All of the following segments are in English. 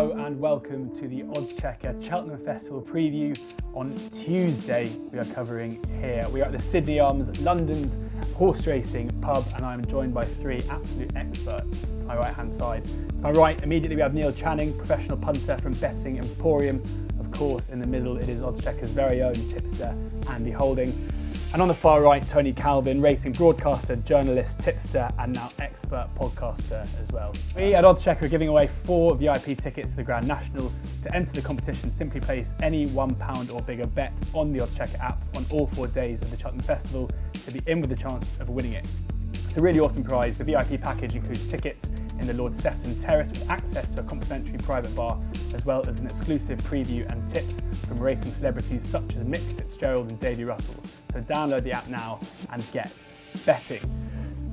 Hello and welcome to the Oddschecker Cheltenham Festival preview. On Tuesday we are covering here. We are at the Sydney Arms, London's horse racing pub, and I'm joined by three absolute experts to my right hand side. To my right immediately we have Neil Channing, professional punter from Betting Emporium. Of course in the middle it is Oddschecker's very own tipster Andy Holding. And on the far right, Tony Calvin, racing broadcaster, journalist, tipster, and now expert podcaster as well. We at Oddschecker are giving away 4 VIP tickets to the Grand National. To enter the competition, simply place any £1 or bigger bet on the Oddschecker app on all 4 days of the Cheltenham Festival to be in with the chance of winning it. It's a really awesome prize. The VIP package includes tickets in the Lord Sefton Terrace with access to a complimentary private bar, as well as an exclusive preview and tips from racing celebrities such as Mick Fitzgerald and Davy Russell. So download the app now and get betting.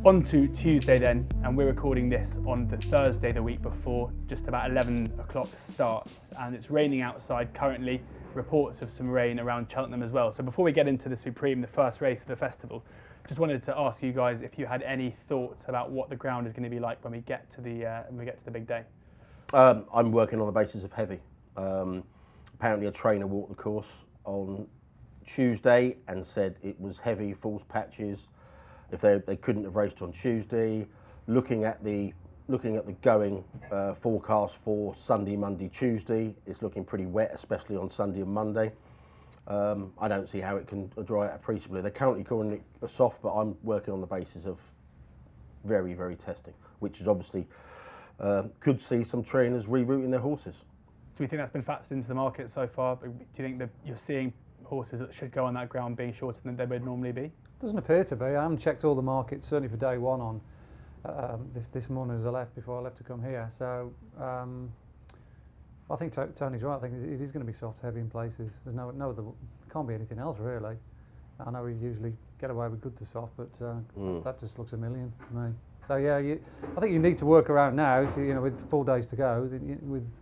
On to Tuesday then, and we're recording this on the Thursday the week before, just about 11 o'clock starts, and it's raining outside currently. Reports of some rain around Cheltenham as well. So before we get into the Supreme, the first race of the festival, just wanted to ask you guys if you had any thoughts about what the ground is going to be like when we get to the big day. I'm working on the basis of heavy. Apparently a trainer walked the course on Tuesday and said it was heavy, false patches. If they couldn't have raced on Tuesday, looking at the going forecast for Sunday, Monday, Tuesday, it's looking pretty wet, especially on Sunday and Monday. I don't see how it can dry out appreciably. They're currently calling it a soft, but I'm working on the basis of very, very testing, which is obviously could see some trainers rerouting their horses. Do you think that's been factored into the market so far? Do you think that you're seeing horses that should go on that ground being shorter than they would normally be? Doesn't appear to be. I haven't checked all the markets, certainly for day one on this morning as I left, before I left to come here. So I think Tony's right. I think it is going to be soft, heavy in places. There's no other, can't be anything else really. I know we usually get away with good to soft, but that just looks a million to me. So yeah, I think you need to work around now, with 4 days to go,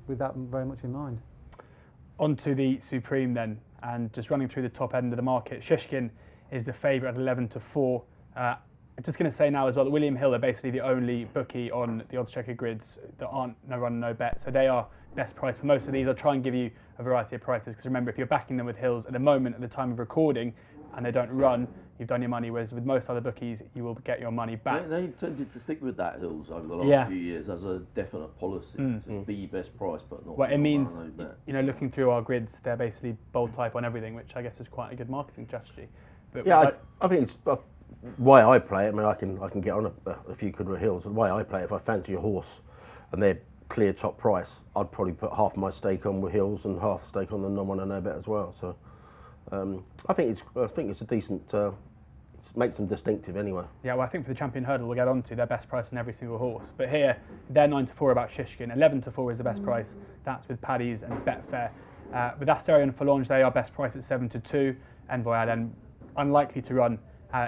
with that very much in mind. On to the Supreme then, and just running through the top end of the market. Shishkin is the favourite at 11-4. I'm just going to say now as well that William Hill are basically the only bookie on the Oddschecker grids that aren't no run, no bet. So they are best price for most of these. I'll try and give you a variety of prices, because remember, if you're backing them with Hills at the moment, at the time of recording, and they don't run, you've done your money, whereas with most other bookies, you will get your money back. They've tended to stick with that Hills over the last few years as a definite policy to be best price, but not. Well, it means, looking through our grids, they're basically bold type on everything, which I guess is quite a good marketing strategy. But yeah, I think it's why I play it. I mean, I can get on a few quid with Hills. And the way I play it, if I fancy a horse and they're clear top price, I'd probably put half my stake on with Hills and half the stake on the non-one and no bet as well. So I think it's a decent. It makes them distinctive anyway. Yeah, well, I think for the Champion Hurdle we'll get on to, their best price on every single horse. But here, they're 9-4 about Shishkin. 11-4 is the best price. That's with Paddy's and Betfair. With Asterion and Forlange, they are best price at 7-2. Envoy then unlikely to run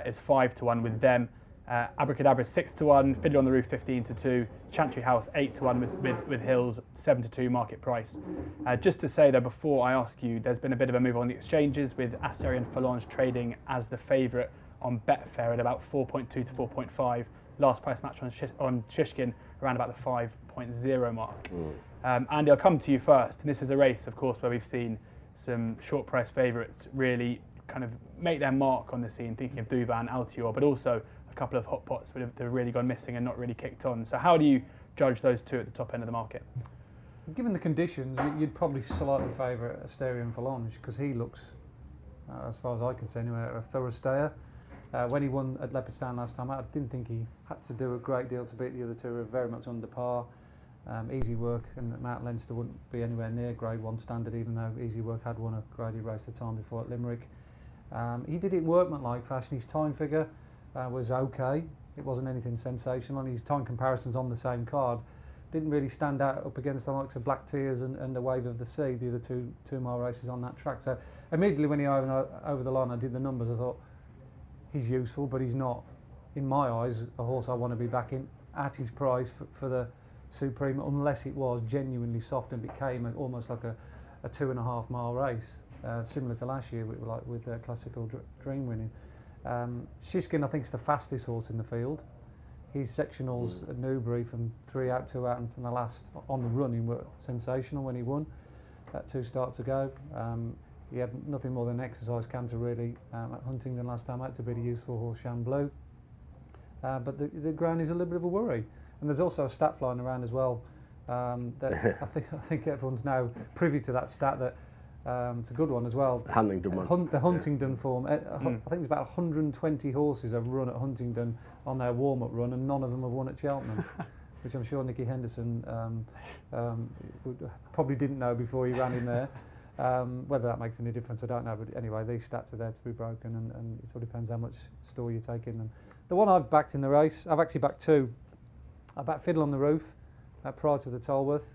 is 5-1 with them. Abracadabra 6-1, Fiddler on the Roof 15-2, Chantry House 8-1 with Hills 7-2 market price. Just to say though, before I ask you, there's been a bit of a move on the exchanges with Asterion and Forlange trading as the favourite on Betfair at about 4.2 to 4.5. Last price match on Shishkin around about the 5.0 mark. Andy, I'll come to you first. And this is a race, of course, where we've seen some short price favourites really kind of make their mark on the scene, thinking of Duvan, Altior, but also a couple of hot pots that have really gone missing and not really kicked on. So how do you judge those two at the top end of the market? Given the conditions, you'd probably slightly favour Asterion Forlange, because he looks, as far as I can see anyway, a thorough stayer. When he won at Leopardstown last time, I didn't think he had to do a great deal to beat the other two, who are very much under par. Easy Work and Mount Leinster wouldn't be anywhere near Grade 1 standard, even though Easy Work had won a Grade E race the time before at Limerick. He did it in workmanlike fashion. His time figure was okay. It wasn't anything sensational, and his time comparisons on the same card didn't really stand out up against the likes of Black Tears and the Wave of the Sea, the other two mile races on that track. So immediately when he over the line, I did the numbers. I thought, he's useful, but he's not, in my eyes, a horse I want to be backing at his price for the Supreme, unless it was genuinely soft and became almost like a 2.5 mile race, similar to last year with Classical Dream winning. Shishkin, I think, is the fastest horse in the field. his sectionals at Newbury from 3 out, 2 out, and from the last on the running were sensational when he won 2 starts ago. He had nothing more than an exercise canter really at Huntingdon last time out to beat a useful horse, Shamblu. But the ground is a little bit of a worry. And there's also a stat flying around as well. That I think everyone's now privy to that stat that it's a good one as well. Huntingdon one. The Huntingdon form. I think there's about 120 horses have run at Huntingdon on their warm-up run, and none of them have won at Cheltenham, which I'm sure Nicky Henderson probably didn't know before he ran in there. Whether that makes any difference, I don't know. But anyway, these stats are there to be broken, and it all depends how much store you take in them. The one I've backed in the race, I've actually backed 2. I backed Fiddle on the Roof prior to the Tolworth.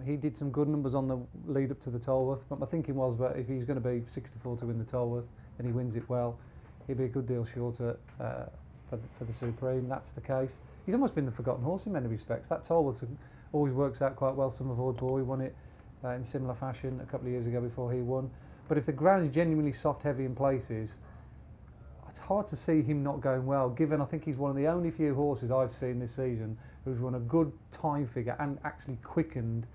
He did some good numbers on the lead up to the Tolworth, but my thinking was that if he's going to be 6-4 to win the Tolworth and he wins it well, he'll be a good deal shorter for the Supreme. That's the case. He's almost been the forgotten horse in many respects. That Tolworth always works out quite well. Somerford Boy won it in similar fashion a couple of years ago before he won. But if the ground is genuinely soft, heavy in places, it's hard to see him not going well, given I think he's one of the only few horses I've seen this season who's run a good time figure and actually quickened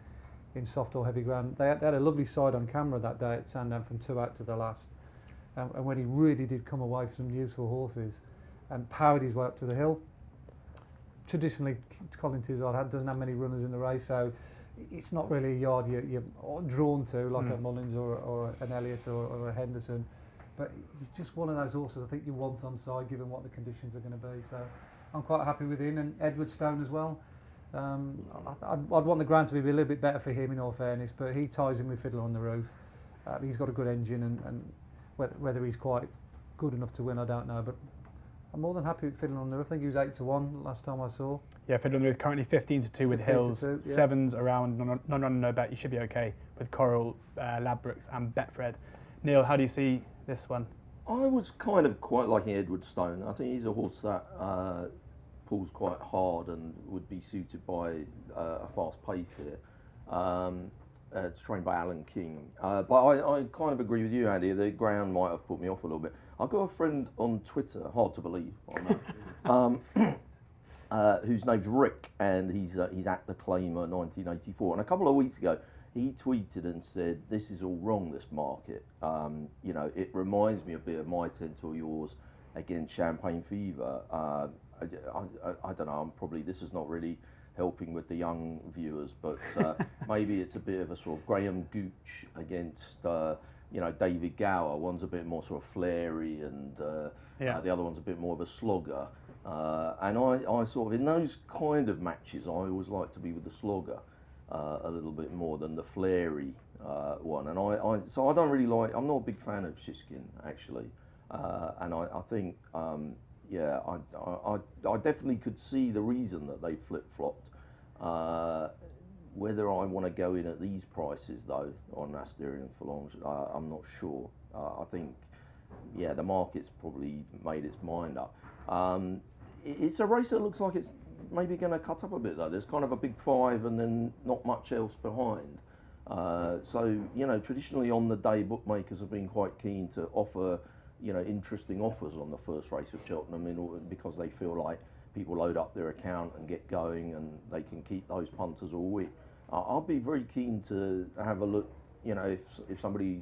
in soft or heavy ground. They had a lovely side on camera that day at Sandown from 2 out to the last. And when he really did come away with some useful horses and powered his way up to the hill. Traditionally, Colin Tizard doesn't have many runners in the race, so it's not really a yard you're drawn to, like a Mullins or an Elliott or a Henderson. But he's just one of those horses I think you want on side, given what the conditions are going to be. So I'm quite happy with him, and Edward Stone as well. I'd want the ground to be a little bit better for him, in all fairness, but he ties in with Fiddler on the Roof. He's got a good engine, and whether he's quite good enough to win, I don't know. But I'm more than happy with Fiddler on the Roof. I think he was 8-1 last time I saw. Yeah, Fiddler on the Roof currently 15-2 with Hills, 2, yeah. 7s around non-run, no bet. You should be okay with Coral, Ladbrokes, and Betfred. Neil, how do you see this one? I was kind of quite liking Edward Stone. I think he's a horse that pulls quite hard and would be suited by a fast pace here. It's trained by Alan King. But I kind of agree with you, Andy. The ground might have put me off a little bit. I've got a friend on Twitter, hard to believe, on that, whose name's Rick, and he's at the Claimer 1984. And a couple of weeks ago, he tweeted and said, "This is all wrong, this market. You know, it reminds me a bit of my 10 to yours against Champagne Fever." I don't know, this is not really helping with the young viewers, but maybe it's a bit of a sort of Graham Gooch against, David Gower. One's a bit more sort of flary, and the other one's a bit more of a slogger. And I sort of, in those kind of matches, I always like to be with the slogger a little bit more than the flary one. And so I don't really like, I'm not a big fan of Shishkin, actually. And I think, I definitely could see the reason that they flip-flopped. Whether I want to go in at these prices, though, on Asterion Forlonge, I'm not sure. I think, the market's probably made its mind up. It's a race that looks like it's maybe going to cut up a bit, though. There's kind of a big 5 and then not much else behind. So, traditionally on the day, bookmakers have been quite keen to offer, interesting offers on the first race of Cheltenham because they feel like people load up their account and get going and they can keep those punters all week. I'll be very keen to have a look, if somebody,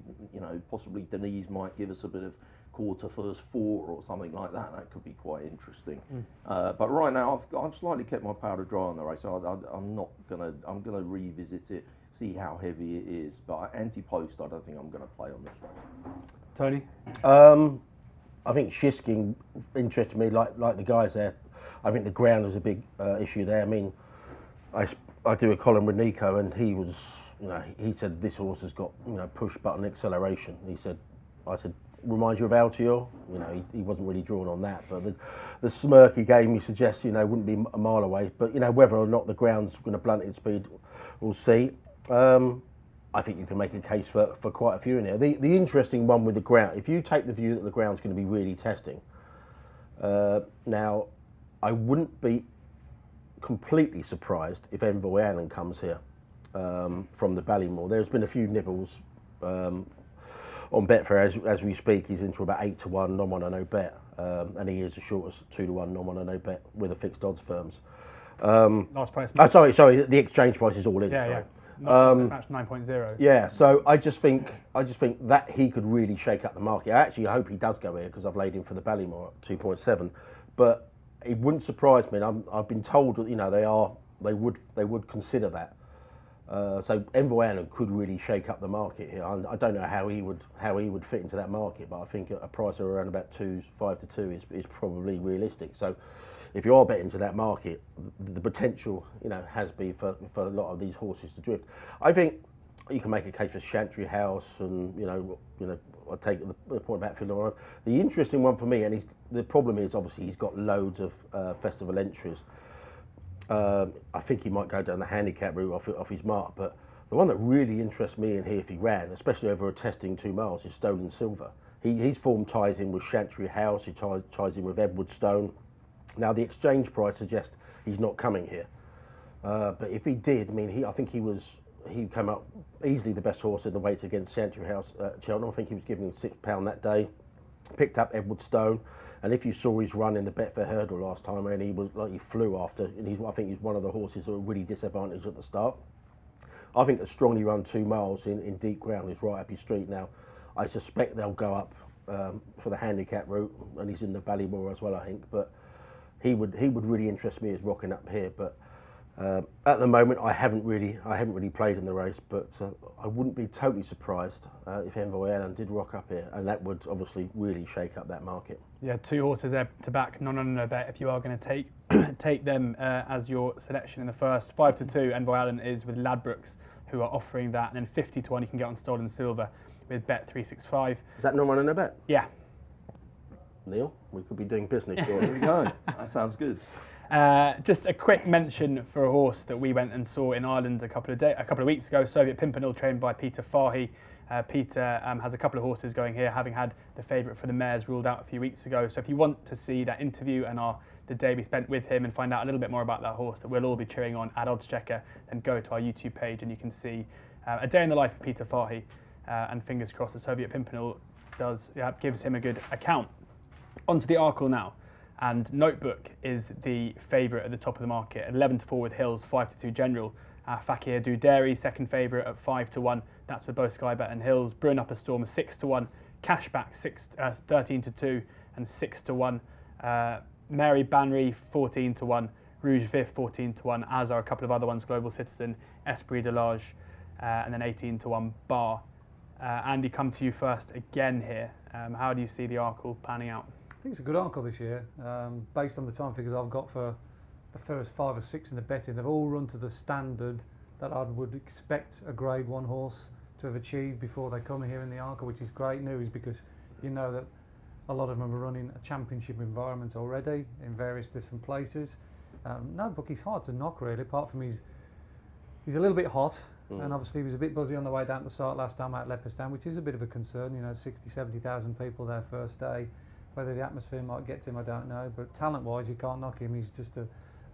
possibly Denise might give us a bit of quarter first 4 or something like that. That could be quite interesting. But right now, I've slightly kept my powder dry on the race. I'm gonna revisit it, see how heavy it is. But anti-post, I don't think I'm gonna play on this one. Tony? I think Shishkin interested me, like the guys there. I think the ground was a big issue there. I mean, I do a column with Nico, and he was, he said this horse has got, push button acceleration. I said, reminds you of Altior. He wasn't really drawn on that, but the smirk he gave me suggests, wouldn't be a mile away. But whether or not the ground's going to blunt its speed, we'll see. I think you can make a case for quite a few in here. The interesting one with the ground, if you take the view that the ground's going to be really testing, now I wouldn't be completely surprised if Envoy Annan comes here from the Ballymore. There's been a few nibbles on Betfair as we speak. He's into about 8 to 1 non-won and no bet, and he is as short as 2 to 1 non-won and no bet with the fixed odds firms. Last price. Sorry. The exchange price is all in. Yeah, sorry. yeah. Match 9.0. Yeah, so I just think that he could really shake up the market. I hope he does go here because I've laid him for the Ballymore at 2.7. But it wouldn't surprise me. And I've been told that they would consider that. So Envoy Allen could really shake up the market here. I don't know how he would fit into that market, but I think a price of around about 5 to 2 is probably realistic. So if you are betting into that market, the potential has been for a lot of these horses to drift. I think you can make a case for Chantry House, and I take the point about Phil. The interesting one for me, and the problem is obviously he's got loads of festival entries. I think he might go down the handicap route off his mark, but the one that really interests me in here if he ran, especially over a testing 2 miles, is Stolen Silver. His form ties in with Chantry House, he ties in with Edward Stone. Now the exchange price suggests he's not coming here, but if he did, I think he came up easily the best horse in the weights against Chantry House at Cheltenham. I think he was giving him £6 that day. Picked up Edward Stone. And if you saw his run in the Betfair Hurdle last time, and he was like he flew after, and I think he's one of the horses that were really disadvantaged at the start. I think a strongly run 2 miles in deep ground is right up his street. Now, I suspect they'll go up for the handicap route, and he's in the Ballymore as well, I think. But he would really interest me as rocking up here. But at the moment, I haven't really played in the race, but I wouldn't be totally surprised if Envoy Allen did rock up here, and that would obviously really shake up that market. Yeah, 2 horses there to back no bet if you are going to take them as your selection in the first. 5 to 2, Envoy Allen is with Ladbrokes, who are offering that, and then 50 to 1 you can get on Stolen Silver with Bet365. Is that non-run and no bet? Yeah. Neil, we could be doing business. There we go. That sounds good. Just a quick mention for a horse that we went and saw in Ireland a couple of weeks ago, Soviet Pimpernel, trained by Peter Fahy. Peter has a couple of horses going here, having had the favourite for the mares ruled out a few weeks ago. So if you want to see that interview and the day we spent with him and find out a little bit more about that horse that we'll all be cheering on at Oddschecker, then go to our YouTube page and you can see a day in the life of Peter Fahy. And fingers crossed that Soviet Pimpernel gives him a good account. On to the Arkle now. And Notebook is the favourite at the top of the market, 11 to 4 with Hills, 5 to 2 General. Fakir Do Dairy, second favourite at 5 to 1. That's with both Skybet and Hills. Brewing Up a Storm, 6 to 1. Cashback, 13 to 2 and 6 to 1. Mary Banry, 14 to 1. Rouge Vif, 14 to 1. As are a couple of other ones, Global Citizen, Esprit de Large, and then 18 to 1 Bar. Andy, come to you first again here. How do you see the Arkle panning out? I think it's a good Arkle this year, based on the time figures I've got for the first 5 or 6 in the betting. They've all run to the standard that I would expect a Grade 1 horse to have achieved before they come here in the Arkle, which is great news because you know that a lot of them are running a championship environment already in various different places. Notebook is hard to knock really, apart from he's a little bit hot, and obviously he was a bit buzzy on the way down to the site last time at Leopardstown, which is a bit of a concern. 60,000-70,000 people there first day. Whether the atmosphere might get to him, I don't know. But talent-wise, you can't knock him. He's just a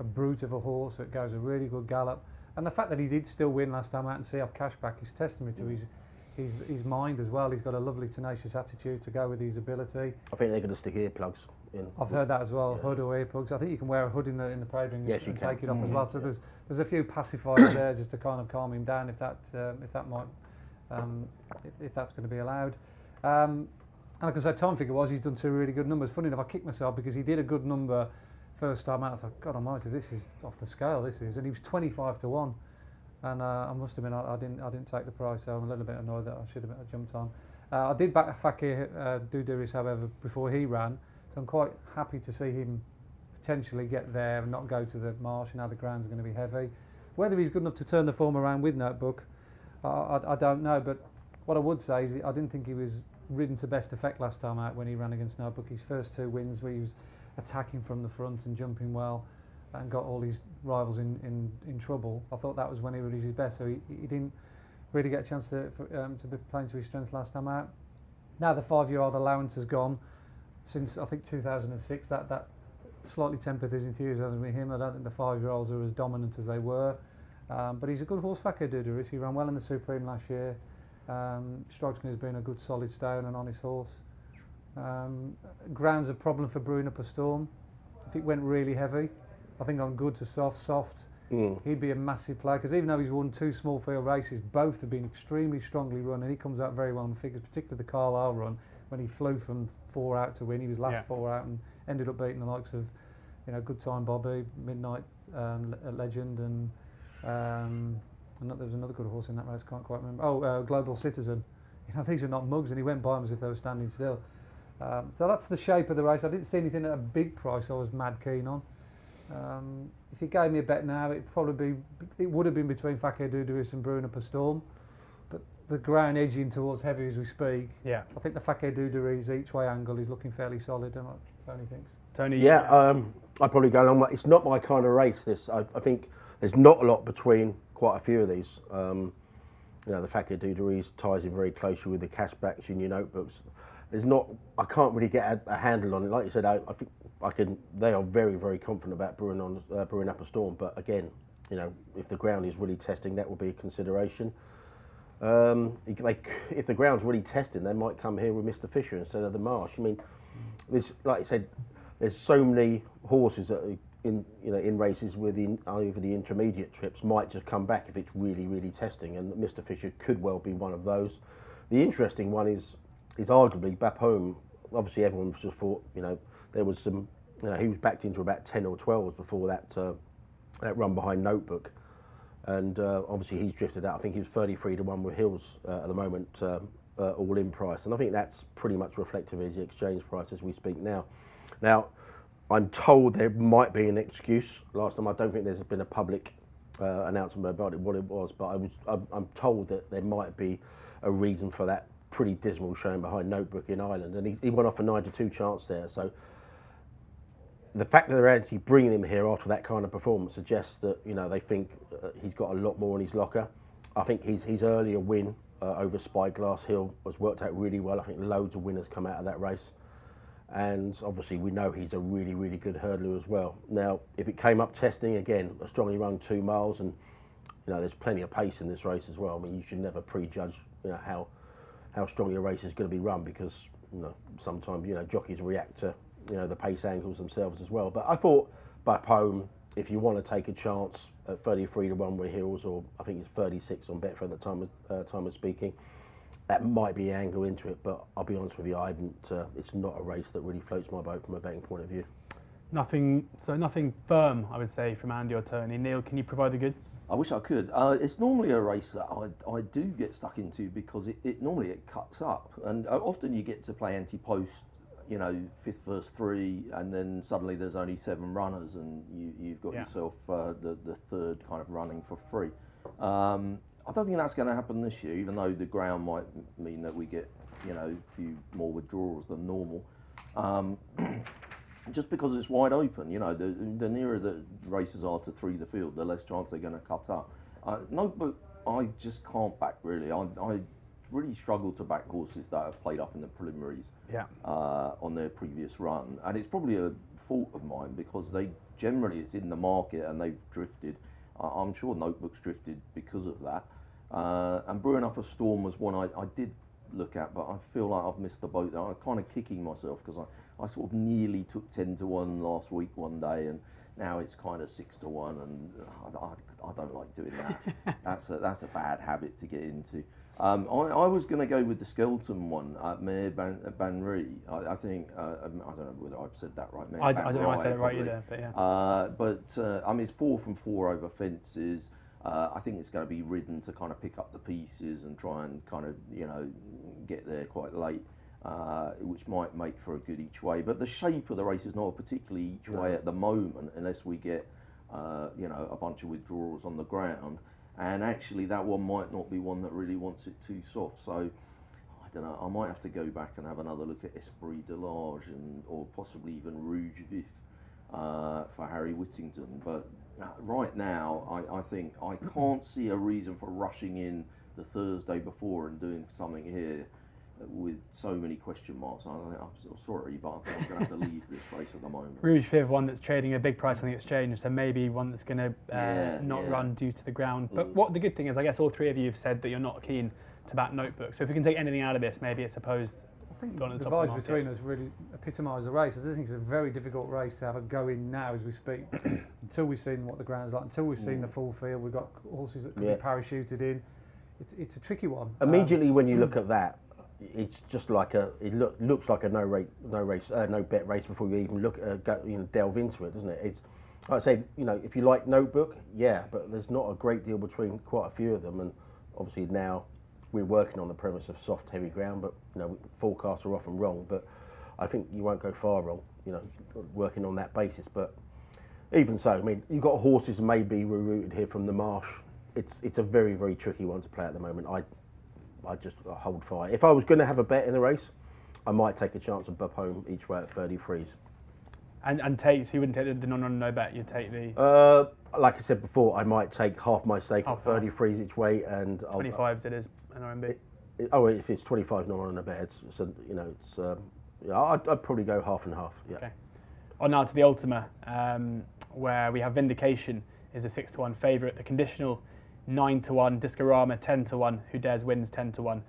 brute of a horse that goes a really good gallop. And the fact that he did still win last time out and see off Cashback is testament to his mind as well. He's got a lovely, tenacious attitude to go with his ability. I think they're going to stick earplugs in. I've heard that as well, hood or earplugs. I think you can wear a hood in the parade ring and take it off as well. So there's a few pacifiers there just to kind of calm him down if that's going to be allowed. And like I said, time figure was he's done 2 really good numbers. Funny enough, I kicked myself because he did a good number first time out. I thought, God Almighty, this is off the scale. This is, and he was 25 to 1. And I must admit, I didn't take the price, so I'm a little bit annoyed that I should have jumped on. I did back Fakir Duduris, however, before he ran, so I'm quite happy to see him potentially get there and not go to the marsh. And now the grounds are going to be heavy. Whether he's good enough to turn the form around with Notebook, I don't know. But what I would say is I didn't think he was ridden to best effect last time out when he ran against Notebook. His first 2 wins where he was attacking from the front and jumping well and got all his rivals in trouble. I thought that was when he released his best, so he didn't really get a chance to be playing to his strengths last time out. Now the 5-year-old allowance has gone since I think 2006. That slightly tempered his enthusiasm with him. I don't think the 5-year-olds are as dominant as they were, but he's a good horse, Fakir Duduris. He ran well in the Supreme last year. Strikes me as being a good solid stay and an honest horse. Ground's a problem for brewing up a storm. If it went really heavy, I think on good to soft, he'd be a massive player, because even though he's won 2 small field races, both have been extremely strongly run, and he comes out very well in figures, particularly the Carlisle run when he flew from 4 out to win. He was last 4 out and ended up beating the likes of, Good Time Bobby, Midnight Legend, and there was another good horse in that race, can't quite remember. Global Citizen. These are not mugs, and he went by them as if they were standing still. So that's the shape of the race. I didn't see anything at a big price I was mad keen on. If you gave me a bet now, it would have been between Fakir Duduris and Brewing Up a Storm, but the ground edging towards heavy as we speak. Yeah, I think the Fakir Duduris each way angle is looking fairly solid, don't Tony thinks. Tony? Yeah, I'd probably go along. It's not my kind of race, this. I think there's not a lot between quite a few of these. The Fakir Duduris ties in very closely with the Cashbacks in your notebooks. I can't really get a handle on it. Like you said, I think they are very, very confident about brewing up a storm. But again, if the ground is really testing, that will be a consideration. If the ground's really testing, they might come here with Mr. Fisher instead of the Marsh. I mean, like you said, there's so many horses that are in races over the intermediate trips might just come back if it's really, really testing, and Mr. Fisher could well be one of those. The interesting one is arguably Bapome. Obviously, everyone just thought, there was some, he was backed into about 10 or 12s before that run behind Notebook, and obviously he's drifted out. I think he was 33 to 1 with Hills at the moment, all in price, and I think that's pretty much reflective of his exchange price as we speak now. Now, I'm told there might be an excuse. Last time, I don't think there's been a public announcement about it, what it was, but I'm told that there might be a reason for that pretty dismal showing behind Notebook in Ireland, and he went off a 9-2 chance there. So the fact that they're actually bringing him here after that kind of performance suggests that they think he's got a lot more in his locker. I think his earlier win over Spyglass Hill has worked out really well. I think loads of winners come out of that race, and obviously we know he's a really, really good hurdler as well. Now, if it came up testing again, a strongly run 2 miles, and there's plenty of pace in this race as well. I mean, you should never prejudge how strongly a race is going to be run, because sometimes jockeys react to the pace angles themselves as well. But I thought Bapome, if you want to take a chance at 33 to 1 with Hills, or I think it's 36 on Betfair at the time of speaking, that might be an angle into it. But I'll be honest with you, I haven't. It's not a race that really floats my boat from a betting point of view. Nothing firm, I would say, from Andy or Tony. Neil, can you provide the goods? I wish I could. It's normally a race that I do get stuck into, because it normally cuts up, and often you get to play anti-post, 5th versus 3, and then suddenly there's only 7 runners, and you've got yourself the third kind of running for free. I don't think that's going to happen this year, even though the ground might mean that we get a few more withdrawals than normal. Just because it's wide open, the nearer the races are to 3 the field, the less chance they're going to cut up. Notebook, I just can't back really. I really struggle to back horses that have played up in the preliminaries on their previous run, and it's probably a fault of mine, because it's in the market and they've drifted. I'm sure Notebook's drifted because of that. And Brewing Up a Storm was one I did look at, but I feel like I've missed the boat there. I'm kind of kicking myself, because I sort of nearly took 10 to 1 last week one day, and now it's kind of 6 to 1, and I don't like doing that. That's a bad habit to get into. I was going to go with the Skelton one, Mayor Banri. I think I don't know whether I've said that right. I don't know if I said it right either, but yeah. It's 4 from 4 over fences. I think it's going to be ridden to kind of pick up the pieces and try and kind of get there quite late, which might make for a good each way. But the shape of the race is not particularly each way at the moment, unless we get a bunch of withdrawals on the ground. And actually, that one might not be one that really wants it too soft. So I don't know. I might have to go back and have another look at Esprit de Large or possibly even Rouge Vif for Harry Whittington. But right now, I think I can't see a reason for rushing in the Thursday before and doing something here with so many question marks. I'm so sorry, but I think I'm going to have to leave this race at the moment. Rouge Viv, one that's trading a big price on the exchange, so maybe one that's going to not run due to the ground. But what the good thing is, I guess all three of you have said that you're not keen to back Notebook. So if we can take anything out of this, maybe it's opposed. I think gone on the top of the vibes market. between us really epitomise the race. I do think it's a very difficult race to have a go in now as we speak, until we've seen what the ground's like, until we've seen the full field. We've got horses that can be parachuted in. It's a tricky one. Immediately when you look at that, it's just like looks like a no bet race before you even look delve into it, doesn't it? It's like I say, if you like Notebook, but there's not a great deal between quite a few of them, and obviously now we're working on the premise of soft, heavy ground, but forecasts are often wrong. But I think you won't go far wrong, working on that basis. But even so, I mean, you've got horses maybe rerouted here from the marsh. It's a very, very tricky one to play at the moment. I just hold fire. If I was going to have a bet in the race, I might take a chance of Bub Home each way at 33s. And take, so you wouldn't take the no bet, you'd take the... like I said before, I might take half my stake at 33s each way, and 25s it is, an RMB. If it's 25 non on a bet, I'd probably go half and half. Yeah. Okay. On now to the Ultima, where we have Vindication is a 6-1 favourite. The conditional 9-1, Discorama 10-1, Who Dares Wins 10-1,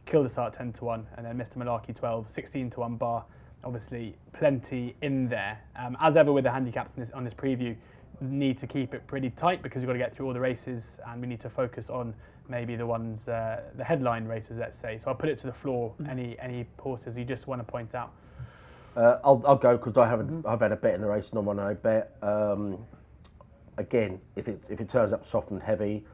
Kildesart 10-1, and then Mr. Malarkey 12, 16-1 bar. Obviously, plenty in there. As ever with the handicaps on this preview, need to keep it pretty tight because we've got to get through all the races, and we need to focus on maybe the ones, the headline races, let's say. So I'll put it to the floor. Any horses you just want to point out? I'll go because I've had a bet in the race, no bet. Again, if it turns up soft and heavy,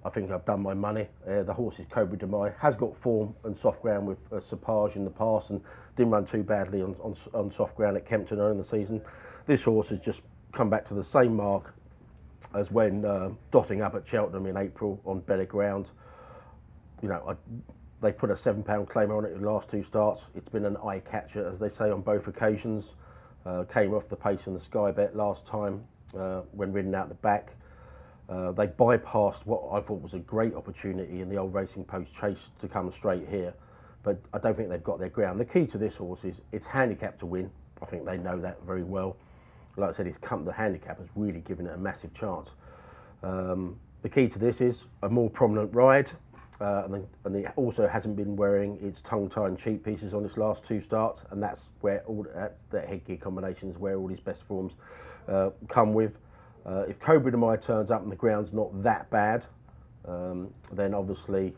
I think I've done my money. The horse is Cobra Demai, has got form and soft ground with Sapage in the past and didn't run too badly on soft ground at Kempton early in the season. This horse has just come back to the same mark as when dotting up at Cheltenham in April on better ground. They put a £7 claim on it in the last two starts. It's been an eye catcher, as they say, on both occasions. Came off the pace in the Sky Bet last time when ridden out the back. They bypassed what I thought was a great opportunity in the old Racing Post Chase to come straight here, but I don't think they've got their ground. The key to this horse is it's handicapped to win. I think they know that very well. Like I said, the handicap has really given it a massive chance. The key to this is a more prominent ride, and it also hasn't been wearing its tongue-tie and cheek pieces on its last two starts, and that's where the headgear combinations where all his best forms come with. If Cobra Demai turns up and the ground's not that bad, then obviously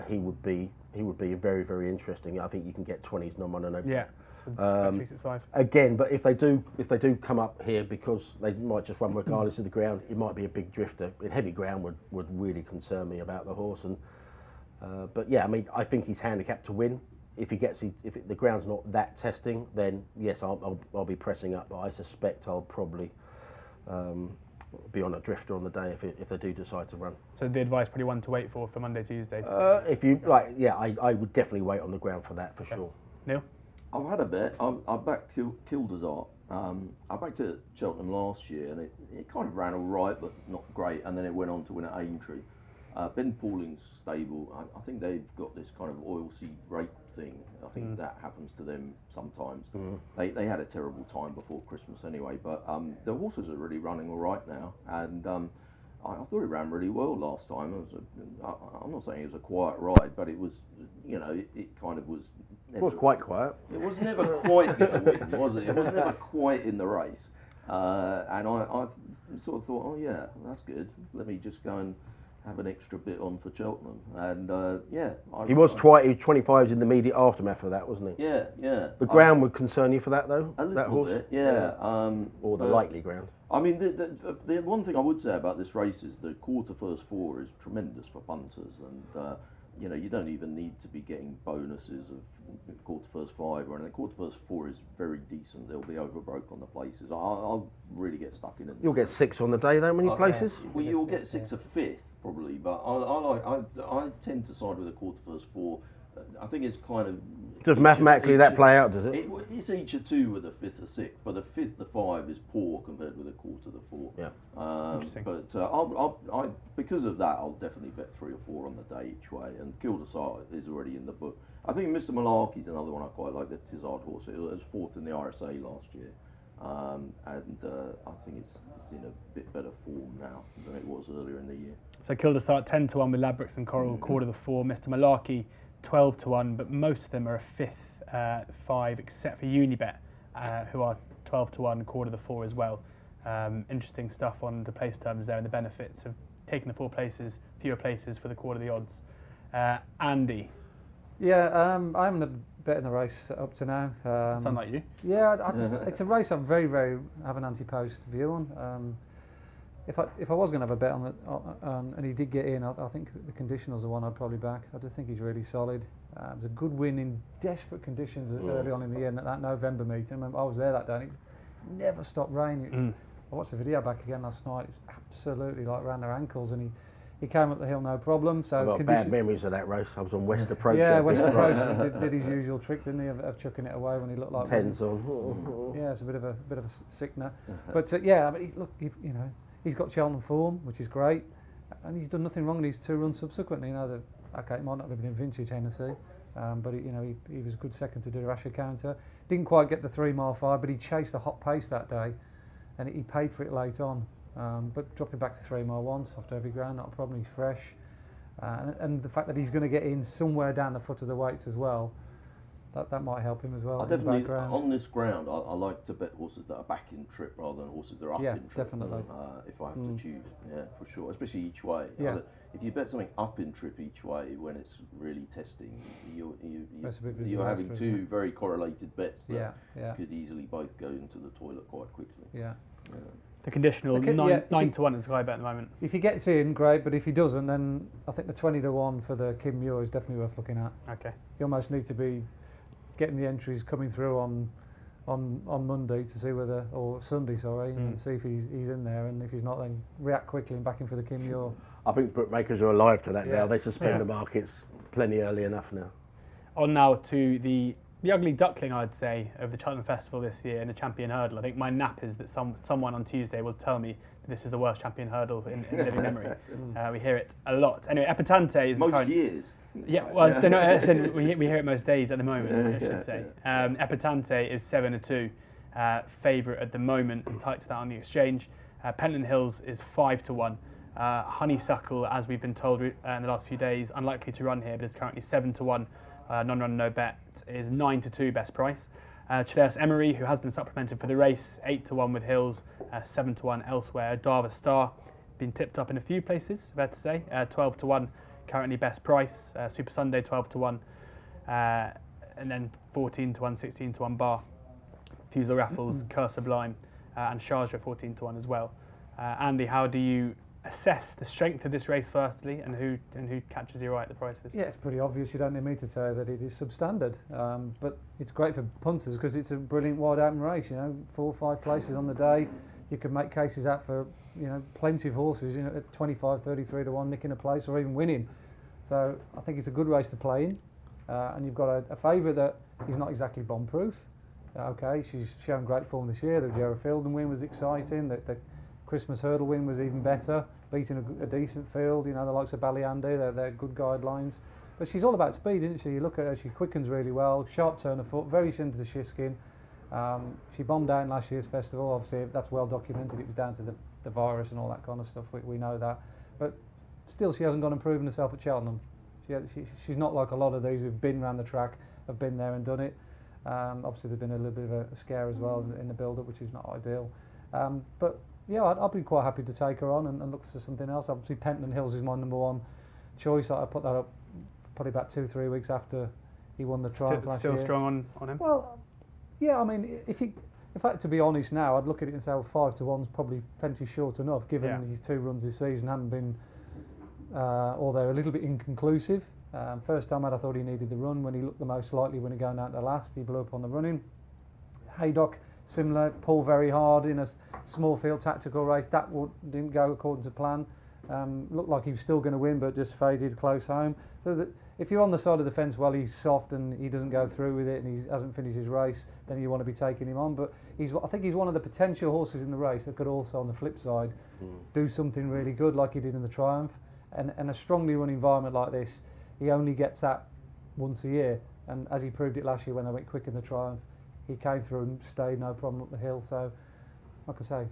he would be very, very interesting. I think you can get 20s non-mono no. Yeah, 365. Again, but if they do come up here because they might just run regardless of the ground, it might be a big drifter. In heavy ground would really concern me about the horse. And but yeah, I mean, I think he's handicapped to win. If the ground's not that testing, then yes, I'll be pressing up. But I suspect I'll probably be on a drifter on the day if they do decide to run. So the advice probably one to wait for Monday, Tuesday. If you like, I would definitely wait on the ground for that for sure. Neil? I've had a bet. I backed Kildesart. I backed it at Cheltenham last year, and it kind of ran all right, but not great. And then it went on to win at Aintree. Ben Pauling's stable, I think they've got this kind of oilseed rape thing. I think that happens to them sometimes. They had a terrible time before Christmas anyway, but the horses are really running all right now, and I thought it ran really well last time. I'm not saying it was a quiet ride, but it was, it kind of was. It was quite quiet. It was never quite going to win, was it? It was never quite in the race, and I sort of thought, oh yeah, that's good. Let me just go and have an extra bit on for Cheltenham, and he was 25s in the immediate aftermath of that, wasn't he? Yeah. The ground would concern you for that though. A little that horse? bit, yeah. Or the likely ground. I mean, the one thing I would say about this race is the quarter first four is tremendous for punters, and you don't even need to be getting bonuses of quarter first five or anything. Quarter first four is very decent. They'll be overbroke on the places. I'll really get stuck in it. You'll get 6 on the day though, many places. Well, you'll get 6 or 5th probably, but I tend to side with a quarter first four. I think it's kind of Does mathematically that play out, does it? It's each a 2 with a 5th or 6th, but a 5th or 5 is poor compared with a quarter to 4. Yeah. Interesting. But I because of that, I'll definitely bet 3 or 4 on the day each way. And Kildesart is already in the book. I think Mr. Malarkey's another one I quite like. The Tizard horse. It was 4th in the RSA last year, and I think it's in a bit better form now than it was earlier in the year. So Kildesart 10-1 with Labrix and Coral, quarter to 4. Mr. Malarkey 12-1, but most of them are a 5th, 5, except for Unibet, who are 12-1, quarter to 4 as well. Interesting stuff on the place terms there and the benefits of taking the 4 places, fewer places for the quarter of the odds. Andy. Yeah, I haven't had a bet in the race up to now. Sound like you? Yeah, it's a race I'm very have an anti-post view on. If I was going to have a bet on it, and he did get in, I think the conditional's the one I'd probably back. I just think he's really solid. It was a good win in desperate conditions early on in the year, and at that November meeting. I was there that day, and it never stopped raining. I watched the video back again last night. It was absolutely like around their ankles, and he came up the hill no problem. So I've got bad memories of that race. I was on West Approach. Yeah, West Approach did his usual trick, didn't he, of chucking it away when he looked like tens on. Yeah, it's a bit of a sickener. But yeah, but he's got Cheltenham form, which is great, and he's done nothing wrong in his 2 runs subsequently. Okay, it might not have been in vintage Hennessy, but he was a good second to do the Asher counter. Didn't quite get the 3 mile 5, but he chased a hot pace that day, and he paid for it late on. But dropping back to 3 mile 1, soft heavy ground, not a problem. He's fresh, and the fact that he's going to get in somewhere down the foot of the weights as well, that might help him as well. I definitely on this ground, I like to bet horses that are back in trip rather than horses that are up in trip. Definitely. If I have to choose, yeah, for sure, especially each way. Yeah. If you bet something up in trip each way when it's really testing, you're having 2 very correlated bets that could easily both go into the toilet quite quickly. Yeah. The conditional 9-1 is Sky Bet at the moment. If he gets in, great, but if he doesn't, then I think the 20-1 for the Kim Muir is definitely worth looking at. Okay. You almost need to be getting the entries coming through on Monday to see whether, or Sunday, sorry, and see if he's in there, and if he's not, then react quickly and back in for the Kim Muir. I think bookmakers are alive to that now. They suspend the markets plenty early enough now. On now to the ugly duckling, I'd say, of the Cheltenham Festival this year in the Champion Hurdle. I think my nap is that someone on Tuesday will tell me that this is the worst Champion Hurdle in living memory. We hear it a lot. Anyway, Epatante is most the current... years. Yeah, well, so no, we hear it most days at the moment, I should say. Epatante is 7-2, favourite at the moment, and tight to that on the exchange. Pentland Hills is 5-1. Honeysuckle, as we've been told in the last few days, unlikely to run here, but is currently 7-1. Non-run, no bet is 9-2 best price. Chileas Emery, who has been supplemented for the race, 8-1 with Hills, 7-1 elsewhere. Dava Star, been tipped up in a few places, fair to say, 12-1. Currently best price. Super Sunday 12-1, and then 14-1, 16-1 Bar. Fusel Raffles, Cur Sublime, and Sharjah 14-1 as well. Andy, how do you assess the strength of this race firstly, and who catches your eye at the prices? Yeah, it's pretty obvious. You don't need me to tell you that it is substandard, but it's great for punters because it's a brilliant wide open race. 4 or 5 places on the day. You can make cases out for plenty of horses at 25, 33 to 1 nicking a place or even winning. So I think it's a good race to play in, and you've got a favourite that is not exactly bomb-proof. Okay, she's shown great form this year. The Gerard Fielden win was exciting. The Christmas Hurdle win was even better, beating a decent field. The likes of Ballyandy, they're good guidelines. But she's all about speed, isn't she? You look at her, she quickens really well, sharp turn of foot, very similar to Shiskin. She bombed out in last year's festival. Obviously, that's well documented. It was down to the virus and all that kind of stuff. We know that. But still, she hasn't gone and proven herself at Cheltenham. She's not like a lot of these who've been around the track, have been there and done it. Obviously, there's been a little bit of a scare as well in the build-up, which is not ideal. But yeah, I'd be quite happy to take her on and look for something else. Obviously, Pentland Hills is my number 1 choice. I put that up probably about 2-3 weeks after he won the Triumph last year. Still strong on him? Well, yeah, I mean, if I had to be honest now, I'd look at it and say, well, 5-1's probably plenty short enough, given his 2 runs this season haven't been, or they're a little bit inconclusive. First time out, I thought he needed the run. When he looked the most likely when he going down to last, he blew up on the running. Haydock, similar, pulled very hard in a small field tactical race. That didn't go according to plan. Looked like he was still going to win, but just faded close home. So that if you're on the side of the fence, well, he's soft and he doesn't go through with it, and he hasn't finished his race, then you want to be taking him on. But I think he's one of the potential horses in the race that could also, on the flip side, do something really good, like he did in the Triumph. And a strongly run environment like this, he only gets that once a year. And as he proved it last year when they went quick in the Triumph, he came through and stayed no problem up the hill. So, like I say,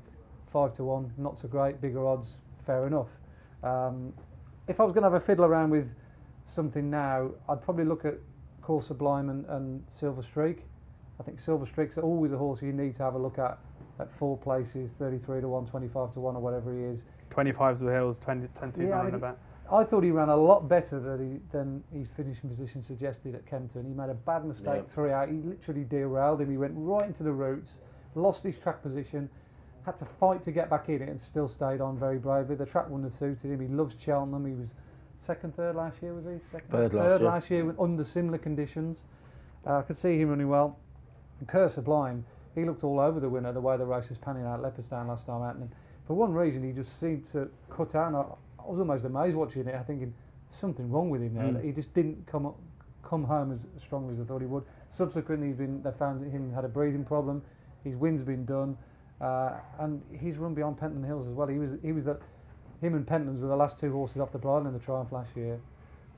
5-1, not so great. Bigger odds, fair enough. If I was going to have a fiddle around with something now, I'd probably look at Course Sublime and Silver Streak. I think Silver Streak's always a horse you need to have a look at 4 places, 33-1, 25-1 or whatever he is. 25s with hills, 20s Yeah, on the back. I thought he ran a lot better than his finishing position suggested at Kempton. He made a bad mistake 3 out. He literally derailed him. He went right into the roots, lost his track position, had to fight to get back in it and still stayed on very bravely. The track wouldn't have suited him. He loves Cheltenham. He was third last year, was he? Third last year under similar conditions. I could see him running well. And Curse Sublime, he looked all over the winner the way the race was panning out at Leopardstown last time out. And for one reason, he just seemed to cut out. And I was almost amazed watching it. I thinking something wrong with him there. That he just didn't come home as strongly as I thought he would. Subsequently, they found him had a breathing problem. His win's been done. And he's run beyond Pentland Hills as well. Him and Pentlands were the last 2 horses off the bridle in the Triumph last year.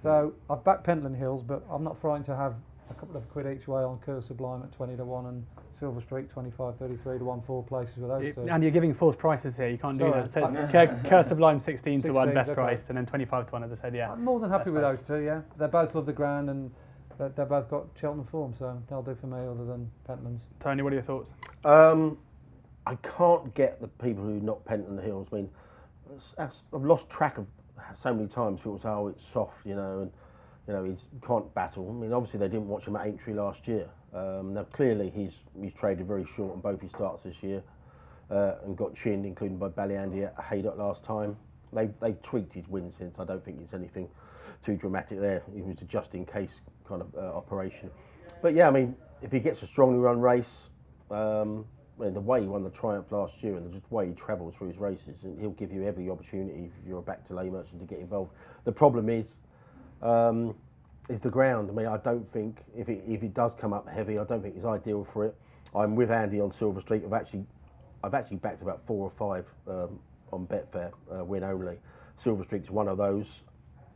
So I've backed Pentland Hills, but I'm not frightened to have a couple of quid each way on Curse Sublime at 20-1 and Silver Streak 25-33-1 4 places with those two. And you're giving false prices here. You can't do Sorry. that. So it's Curse Sublime 16-1 best okay. price, and then 25-1, as I said. Yeah. I'm more than happy best with price. those two. Yeah, they both love the ground and they both got Cheltenham form, so they'll do for me other than Pentlands. Tony, what are your thoughts? I can't get the people who knock Pentland Hills. I mean, I've lost track of so many times people say, "Oh, it's soft," and he can't battle. I mean, obviously they didn't watch him at Aintree last year. Now clearly he's traded very short on both his starts this year, and got chinned, including by Ballyandy at Haydock last time. They've tweaked his win since. I don't think it's anything too dramatic there. It was a just in case kind of operation. But yeah, I mean, if he gets a strongly run race. I mean, the way he won the Triumph last year and just the way he travels through his races, and he'll give you every opportunity if you're a back-to-lay merchant to get involved. The problem is the ground. I mean, I don't think if it does come up heavy, I don't think it's ideal for it. I'm with Andy on Silver Streak. I've actually backed about 4 or 5 on Betfair win only. Silver Streak's one of those.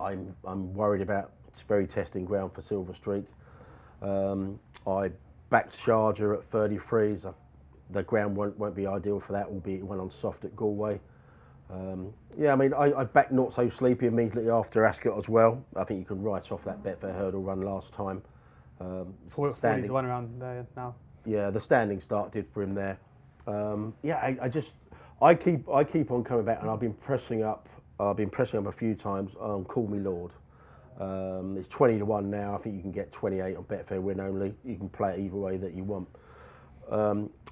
I'm worried about. It's very testing ground for Silver Streak. I backed Charger at 33s. The ground won't be ideal for that, albeit it went on soft at Galway. Yeah, I mean, I backed Not So Sleepy immediately after Ascot as well. I think you can write off that Betfair Hurdle run last time. 40 to 1 around there now. Yeah, the standing start did for him there. Yeah, I keep on coming back, and I've been pressing up a few times on Call Me Lord. It's 20-1 now. I think you can get 28 on Betfair win only. You can play it either way that you want.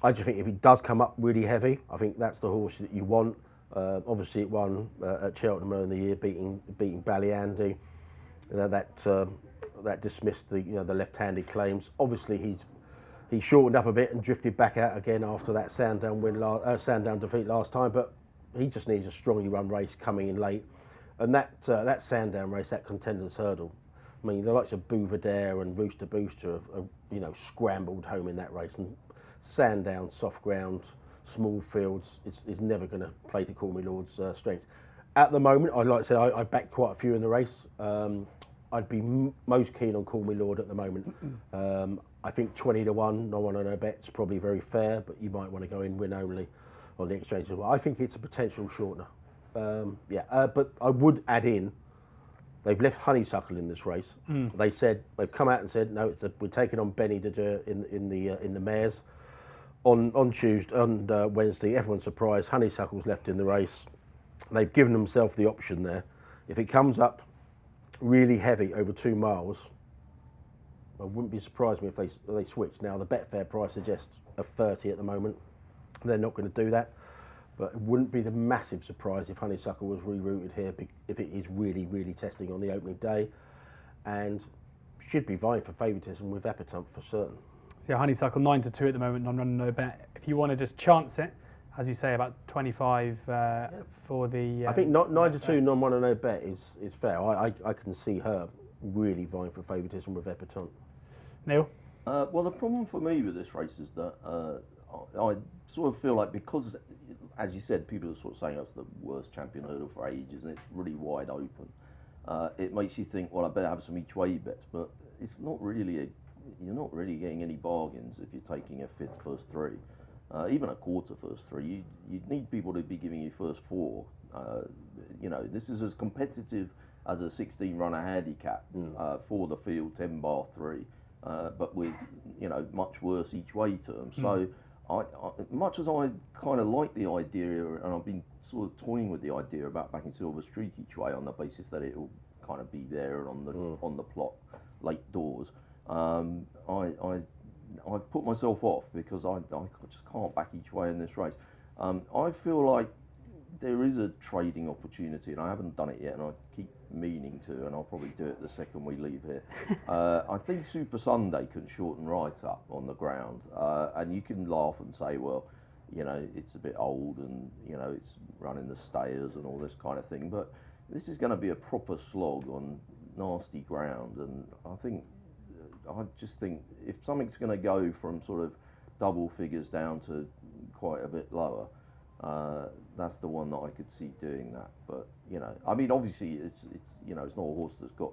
I just think if he does come up really heavy, I think that's the horse that you want. Obviously, it won at Cheltenham earlier in the year, beating Ballyandy. That dismissed the left-handed claims. Obviously, he shortened up a bit and drifted back out again after that Sandown defeat last time. But he just needs a strongly run race coming in late, and that Sandown race, that Contenders Hurdle. I mean, the likes of Bouvardere and Rooster Booster have scrambled home in that race, and Sandown, soft ground, small fields, is never going to play to Call Me Lord's strengths. At the moment, I'd like to say I backed quite a few in the race. I'd be most keen on Call Me Lord at the moment. I think 20-1, no one on no bet's probably very fair, but you might want to go in win only on the exchange as well. I think it's a potential shortener. But I would add in, they've left Honeysuckle in this race. They've come out and said no. We're taking on Benny de in the mares on Wednesday. Everyone's surprised. Honeysuckle's left in the race. They've given themselves the option there. If it comes up really heavy over 2 miles, I wouldn't be surprised if they switch. Now the Betfair price suggests a 30 at the moment. They're not going to do that. But it wouldn't be the massive surprise if Honeysuckle was rerouted here, if it is really, really testing on the opening day, and should be vying for favouritism with Epitome for certain. So yeah, Honeysuckle 9-2 at the moment, non-running no bet. If you want to just chance it, as you say, about 25 for the. I think 9 to 2 non-1 and no bet is fair. I can see her really vying for favouritism with Epatante. Neil? Well, the problem for me with this race is that I sort of feel like, because, as you said, people are sort of saying it's the worst champion hurdle for ages, and it's really wide open. It makes you think, well, I better have some each way bets, but it's not really you're not really getting any bargains if you're taking a fifth first three, even a quarter first three. You'd need people to be giving you first four. This is as competitive as a 16 runner handicap for the field 10 bar 3, but with much worse each way terms. So I much as I kind of like the idea, and I've been sort of toying with the idea about backing Silver Streak each way on the basis that it'll kind of be there on the plot late doors. I've put myself off because I just can't back each way in this race. I feel like there is a trading opportunity, and I haven't done it yet, and I keep meaning to, and I'll probably do it the second we leave here. I think Super Sunday can shorten right up on the ground, and you can laugh and say, well, it's a bit old, and it's running the stayers and all this kind of thing, but this is going to be a proper slog on nasty ground, and I just think if something's going to go from sort of double figures down to quite a bit lower, that's the one that I could see doing that. But I mean, obviously it's not a horse that's got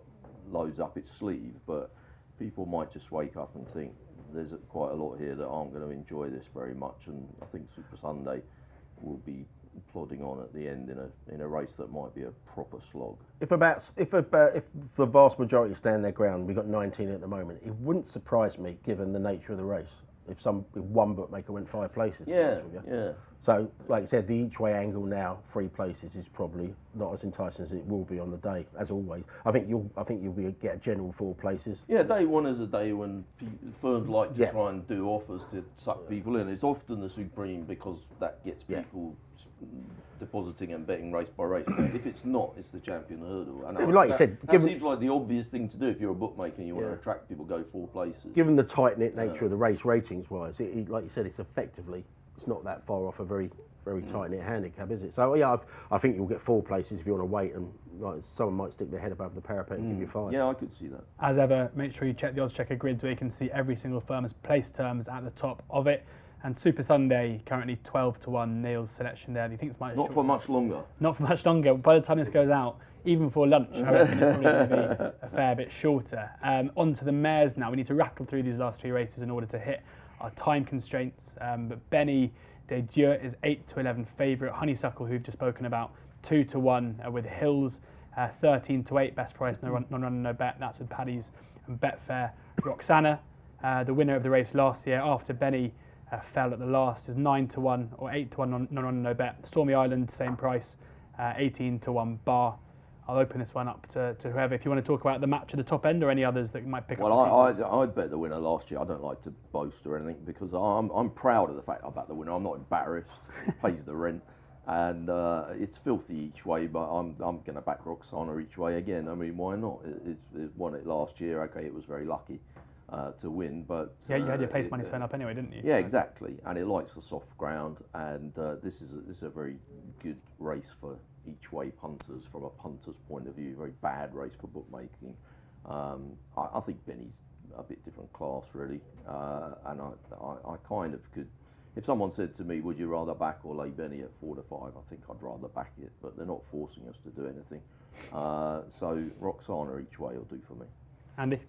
loads up its sleeve, but people might just wake up and think there's quite a lot here that aren't going to enjoy this very much, and I think Super Sunday will be plodding on at the end in a race that might be a proper slog. If the vast majority stand their ground, we've got 19 at the moment. It wouldn't surprise me, given the nature of the race, if one bookmaker went 5 places. Yeah. So, like I said, the each way angle now, 3 places, is probably not as enticing as it will be on the day, as always. I think you'll get a general 4 places. Yeah, day one is a day when firms like to try and do offers to suck people in. It's often the Supreme, because that gets people depositing and betting race by race. If it's not, it's the Champion Hurdle. And like you said, that seems like the obvious thing to do if you're a bookmaker and you want to attract people. Go 4 places. Given the tight-knit nature of the race, ratings-wise, like you said, it's not that far off a very, very tight-knit handicap, is it? So I think you'll get 4 places if you want to wait, and someone might stick their head above the parapet and give you 5. Yeah, I could see that. As ever, make sure you check the Oddschecker grids where you can see every single firm's place terms at the top of it. And Super Sunday currently 12 to 1. Neil's selection there. Do you think it's not for much longer? Not for much longer. By the time this goes out, even for lunch, I reckon it's probably going to be a fair bit shorter. On to the mares now. We need to rattle through these last 3 races in order to hit our time constraints. But Benny de Dieu is 8 to 11 favourite. Honeysuckle, who've just spoken about, 2 to 1 with Hills, 13 to 8 best price, no run, no bet. That's with Paddy's and Betfair. Roxana, the winner of the race last year after Benny fell at the last, is 9 to 1 or 8 to 1 no run, no bet. Stormy Island, same price, 18 to 1 bar. I'll open this one up to whoever. If you want to talk about the match at the top end or any others that might pick up. Well, I'd bet the winner last year. I don't like to boast or anything because I'm proud of the fact I bet the winner. I'm not embarrassed. It pays the rent, and it's filthy each way. But I'm going to back Roxana each way again. I mean, why not? It won it last year. Okay, it was very lucky to win, but you had your pace money sewn up anyway, didn't you? Yeah, exactly. And it likes the soft ground, and this is a very good race for each way punters from a punter's point of view. Very bad race for bookmaking. I think Benny's a bit different class really, and I kind of could. If someone said to me, would you rather back or lay Benny at 4 to 5, I think I'd rather back it, but they're not forcing us to do anything. So Roxana each way will do for me. Andy?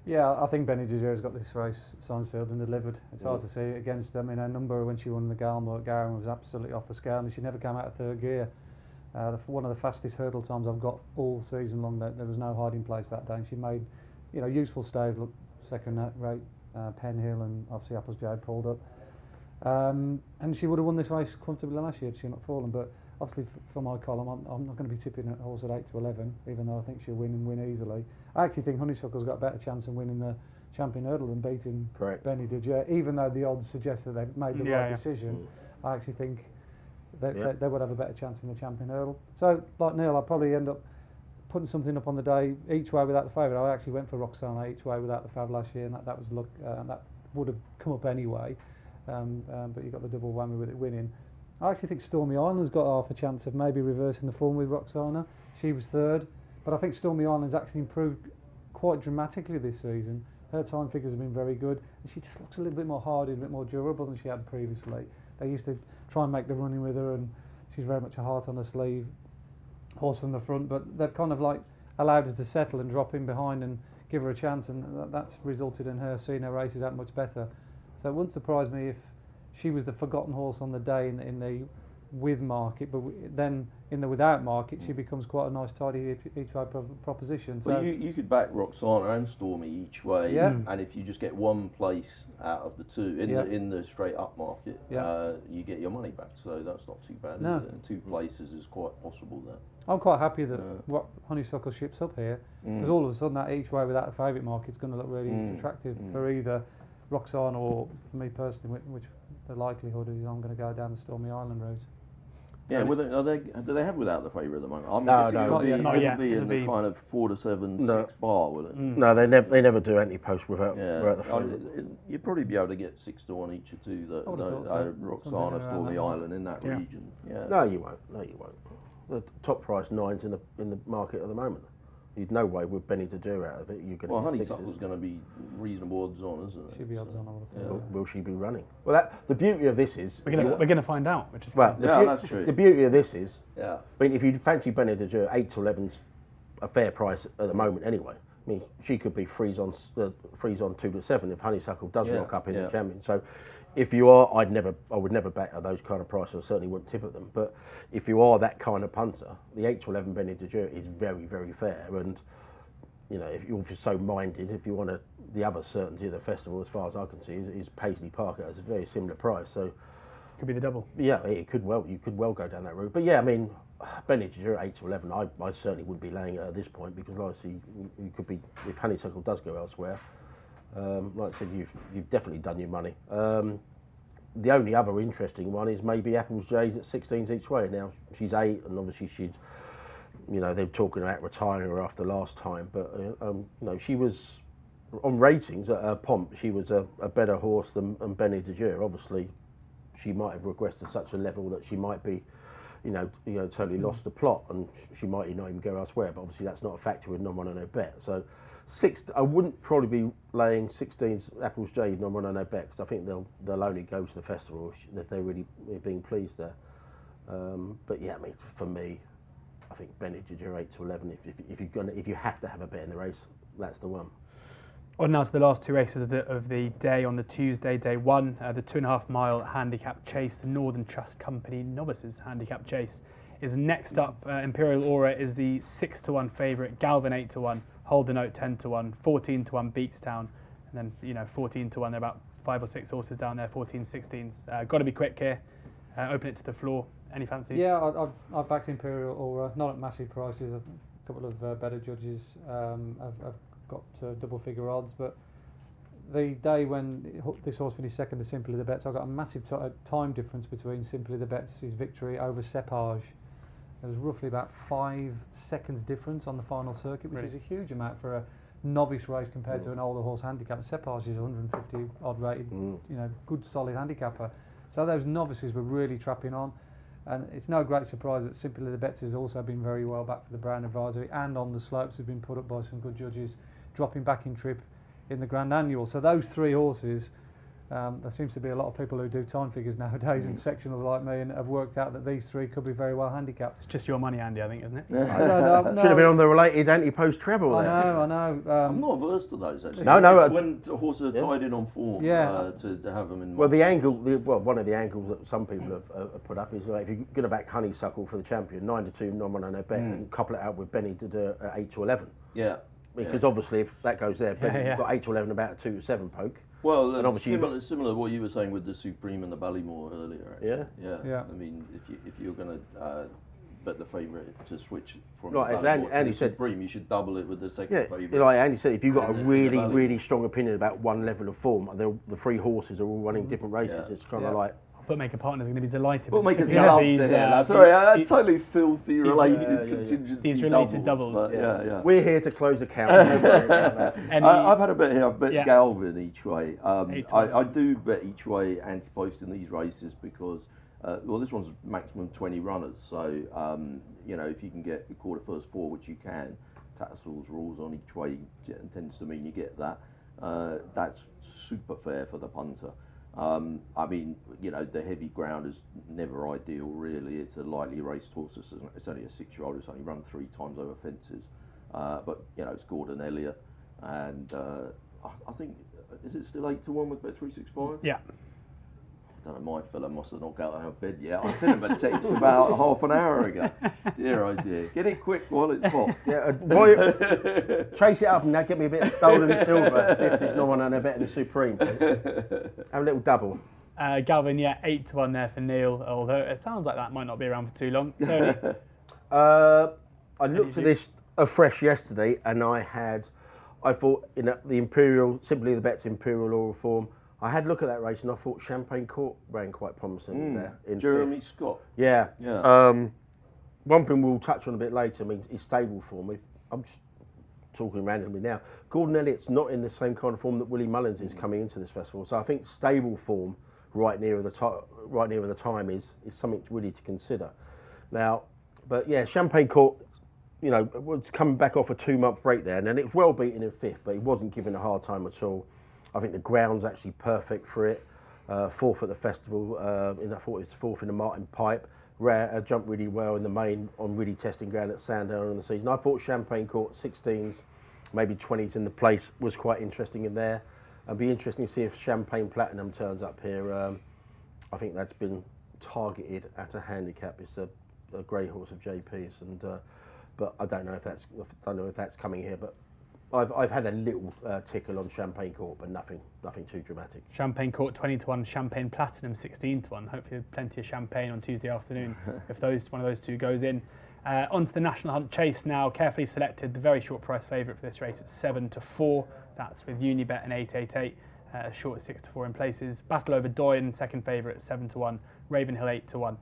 Yeah, I think Benny Giger's got this race Sansfield and delivered. It's hard to see it against them. In her number when she won the Galmo at Garum was absolutely off the scale, and she never came out of 3rd gear. One of the fastest hurdle times I've got all season long. There was no hiding place that day, and she made useful stays look second rate. Penn Hill and obviously Applesjade pulled up, and she would have won this race comfortably last year had she not fallen. But obviously for my column, I'm not going to be tipping a horse at 8 to 11, even though I think she'll win and win easily. I actually think Honeysuckle's got a better chance of winning the Champion Hurdle than beating Benny de Dieu, even though the odds suggest that they've made the right decision. I actually think they would have a better chance in the Champion Hurdle. So, like Neil, I'll probably end up putting something up on the day each way without the favourite. I actually went for Roxana each way without the favourite last year, and that was luck. That would have come up anyway, but you got the double whammy with it winning. I actually think Stormy Island's got half a chance of maybe reversing the form with Roxana. She was third, but I think Stormy Island's actually improved quite dramatically this season. Her time figures have been very good, and she just looks a little bit more hardy, a bit more durable than she had previously. They used to try and make the running with her, and she's very much a heart on her sleeve horse from the front, but they've kind of like allowed her to settle and drop in behind and give her a chance, and that's resulted in her seeing her races out much better. So it wouldn't surprise me if she was the forgotten horse on the day in the with market, but then in the without market she becomes quite a nice tidy each way proposition. Well, So you could back Roxana and Stormy each way, Yeah. and if you just get one place out of the two in the straight up market, you get your money back. So that's not too bad. No. Is it? And 2 places is quite possible there. I'm quite happy that what Honeysuckle ships up here, because all of a sudden that each way without a favourite market is going to look really attractive for either Roxana or, for me personally, which the likelihood is I'm going to go down the Stormy Island route. Yeah, do they have without the favourite at the moment? I'm No, guessing no. it'll be in the kind of 4 to 7, 6 bar, will it? No, they never do anti-post without the favourite. You'd probably be able to get 6 to 1 each or two. I would have thought so. Roxana, Something around Stormy that Island in that region. Yeah. No, you won't. The top price 9's in the market at the moment. You'd no way with Benny to do out of it. You're going Well, to get Honeysuckle's going to be reasonable odds on, isn't it? Should be odds on, I would have thought. Will she be running? Well, the beauty of this is We're gonna find out, which is well, that's true. the beauty of this is, Yeah. I mean, if you fancy Benny to do 8 to 11's a fair price at the moment anyway. I mean, she could be freeze on 2 to 7 if Honeysuckle does rock up in the champion. So, if you are, I would never back at those kind of prices. I certainly wouldn't tip at them. But if you are that kind of punter, the 8 to 11 Benny de Jure is very, very fair. And you know, if you're so minded, if you want the other certainty of the festival, as far as I can see, is Paisley Park at a very similar price. So could be the double. yeah, you could well go down that route. But yeah, I mean, Benny de Jure 8 to 11, I certainly wouldn't be laying it at this point, because obviously you could be, if Honeysuckle does go elsewhere. Like I said, you've definitely done your money. The only other interesting one is maybe Apple's J's at 16s each way. Now she's 8, and obviously she's, you know, they're talking about retiring her after last time, but you know, she was on ratings at her pomp. She was a better horse than Benny de Jure. Obviously, she might have regressed to such a level that she might be, you know, totally lost the plot, and she might not even go elsewhere. But obviously, that's not a factor with non-run on no bet. So, I wouldn't probably be laying 16s Apple's J non-run on no bet, because I think they'll only go to the festival if they're really being pleased there. But yeah, I mean, for me, I think Benny de Jure 8 to 11. If you have to have a bet in the race, that's the one. On now to the last 2 races of the day. On the Tuesday, day 1, the 2.5 mile handicap chase, the Northern Trust Company Novices Handicap Chase is next up. Imperial Aura is the 6 to 1 favourite, Galvin 8 to 1, Hold the Note 10 to 1, 14 to 1 Beakstown, and then 14 to 1. There are about 5 or 6 horses down there, 14, 16s. Got to be quick here. Open it to the floor. Any fancies? Yeah, I've backed Imperial Aura, not at massive prices. A couple of better judges have got double figure odds, but the day when this horse finished second to Simply the Bets, I got a massive time difference between Simply the Bets' victory over Cepage. There was roughly about 5 seconds difference on the final circuit, which is a huge amount for a novice race compared to an older horse handicap. Cepage is 150 odd rated, good solid handicapper. So those novices were really trapping on. And it's no great surprise that Simply the Bets has also been very well back for the Brown Advisory, and on the slopes has been put up by some good judges, dropping back in trip in the Grand Annual. So those 3 horses, there seems to be a lot of people who do time figures nowadays and sectionals like me, and have worked out that these 3 could be very well handicapped. It's just your money, Andy, I think, isn't it? No. Should have been on the related anti-post treble there. I know. I'm not averse to those, actually. No. It's when the horses are tied in on form, to have them in. Well, one of the angles that some people have put up is, like, if you're going to back Honeysuckle for the champion, 9 to 2 non-run on no bet, and couple it out with Benny to do 8 to 11. Yeah. Because obviously, if that goes there, Benny's got 8 to 11 about a 2 to 7 poke. Well, and obviously similar to what you were saying with the Supreme and the Ballymore earlier. Actually. Yeah. I mean, if you're going to bet the favourite to switch from the Ballymore to the Supreme, you should double it with the second favourite. Like Andy said, if you've got a really strong opinion about one level of form, the 3 horses are all running different races. It's kind of like. Bookmaker partners are going to be delighted. Bookmakers love to hear that. Sorry, totally filthy related contingency. These related doubles. We're here to close accounts. Don't worry about that. I've had a bet here. I've bet Galvin each way. I do bet each way anti-post in these races because Well, this one's maximum 20 runners, so you know, if you can get a quarter first 4, which you can, Tattersalls rules on each way tends to mean you get that. That's super fair for the punter. I mean, you know, the heavy ground is never ideal, really. It's a lightly raced horse. It's only a 6-year-old. It's only run 3 times over fences. But, you know, it's Gordon Elliott. And I think, is it still 8-1 with Bet365? Yeah. I don't know, my fella must have not got out of bed yet. I sent him a text about half an hour ago. Dear, oh dear. Get it quick while it's hot. Yeah, chase it up and now get me a bit of stolen silver. 50's no one and a better than Supreme. Have a little double. Galvin, yeah, 8-1 there for Neil, although it sounds like that might not be around for too long. Tony? I looked at this afresh yesterday and I thought, you know, the Imperial, Simply the Bet's Imperial Oral Form, I had a look at that race and I thought Champagne Court ran quite promising there. In Jeremy fifth. Scott. Yeah. One thing we'll touch on a bit later, I mean, is stable form. I'm just talking randomly now. Gordon Elliott's not in the same kind of form that Willie Mullins is coming into this festival. So I think stable form right near the time is something really to consider. Now, but yeah, Champagne Court, you know, was coming back off a 2-month break there, and then it's well beaten in 5th, but he wasn't given a hard time at all. I think the ground's actually perfect for it. 4th at the festival, I thought it was 4th in the Martin Pipe. Jumped really well in the main on really testing ground at Sandown in the season. I thought Champagne Court 16s, maybe 20s in the place was quite interesting in there. It'd be interesting to see if Champagne Platinum turns up here. I think that's been targeted at a handicap. It's a grey horse of JP's, and but I don't know if that's coming here. But I've had a little tickle on Champagne Court, but nothing too dramatic. Champagne Court 20-1, Champagne Platinum 16-1. Hopefully plenty of champagne on Tuesday afternoon if one of those two goes in. Onto the National Hunt Chase now. Carefully selected, the very short price favourite for this race at 7-4. That's with Unibet and 888. Short at 6-4 in places. Battle over Doyen, second favourite at 7-1. Ravenhill 8-1.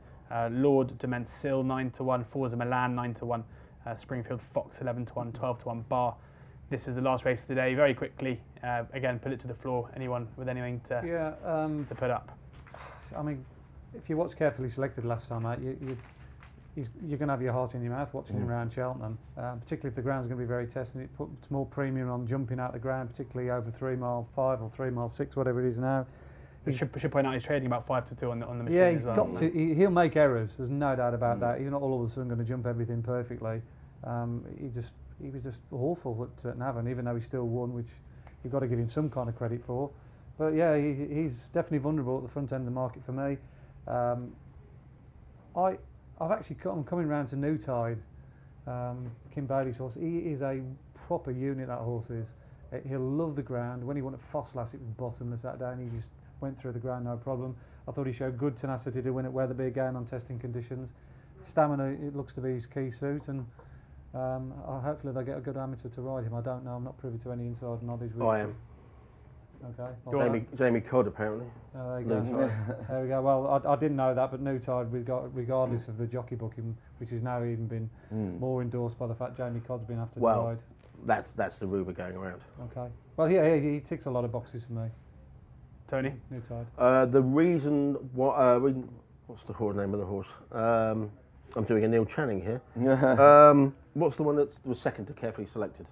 Lord de Mensil 9-1. Forza Milan 9-1. Springfield Fox 11-1. 12-1 Bar. This is the last race of the day. Very quickly, again, put it to the floor. Anyone with anything to put up? I mean, if you watched Carefully Selected last time out, you're going to have your heart in your mouth watching him around Cheltenham, particularly if the ground's going to be very testing. It puts more premium on jumping out the ground, particularly over 3 mile 5 or 3 mile 6, whatever it is now. We should point out he's trading about 5-2 on the machine as well. Yeah, he'll make errors. There's no doubt about that. He's not all of a sudden going to jump everything perfectly. He was just awful at Navan, even though he still won, which you've got to give him some kind of credit for. But yeah, he's definitely vulnerable at the front end of the market for me. I'm coming round to New Tide, Kim Bailey's horse. He is a proper unit, that horse is. He'll love the ground. When he won at Foss it was bottomless that day, and he just went through the ground no problem. I thought he showed good tenacity to win at Weatherby again on testing conditions. Stamina, it looks to be his key suit, and hopefully they'll get a good amateur to ride him. I don't know, I'm not privy to any inside knowledge. I am. Okay. Well, Jamie Codd, apparently. Oh, there you go. There we go. Well, I didn't know that, but New Tide, regardless of the jockey booking, which has now even been more endorsed by the fact Jamie Codd's been after the ride. That's the rumour going around. Okay. Well, yeah, he ticks a lot of boxes for me. Tony? New Tide. The reason what's the name of the horse? I'm doing a Neil Channing here. What's the one that was second to Carefully Selected?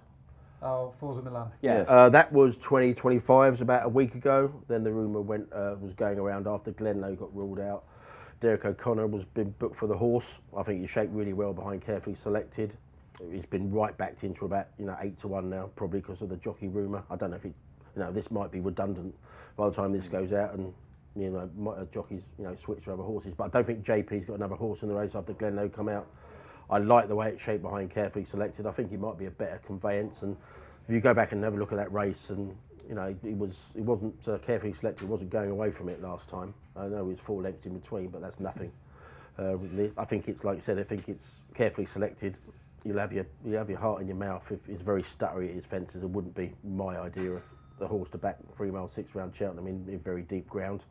Oh, Forza Milan. Yeah, that was 2025s about a week ago. Then the rumour was going around after Glenlow got ruled out. Derek O'Connor was been booked for the horse. I think he shaped really well behind Carefully Selected. He's been right backed into about 8-1 now, probably because of the jockey rumour. I don't know if this might be redundant by the time this goes out and jockeys switch to other horses. But I don't think JP's got another horse in the race after Glenlow come out. I like the way it's shaped behind Carefully Selected. I think he might be a better conveyance. And if you go back and have a look at that race, and it wasn't Carefully Selected. Wasn't going away from it last time. I know it was 4 lengths in between, but that's nothing. I think it's like I said. I think it's Carefully Selected. You'll have your heart in your mouth. If it's very stuttery at his fences, it wouldn't be my idea of the horse to back 3 mile 6 round Cheltenham in very deep ground.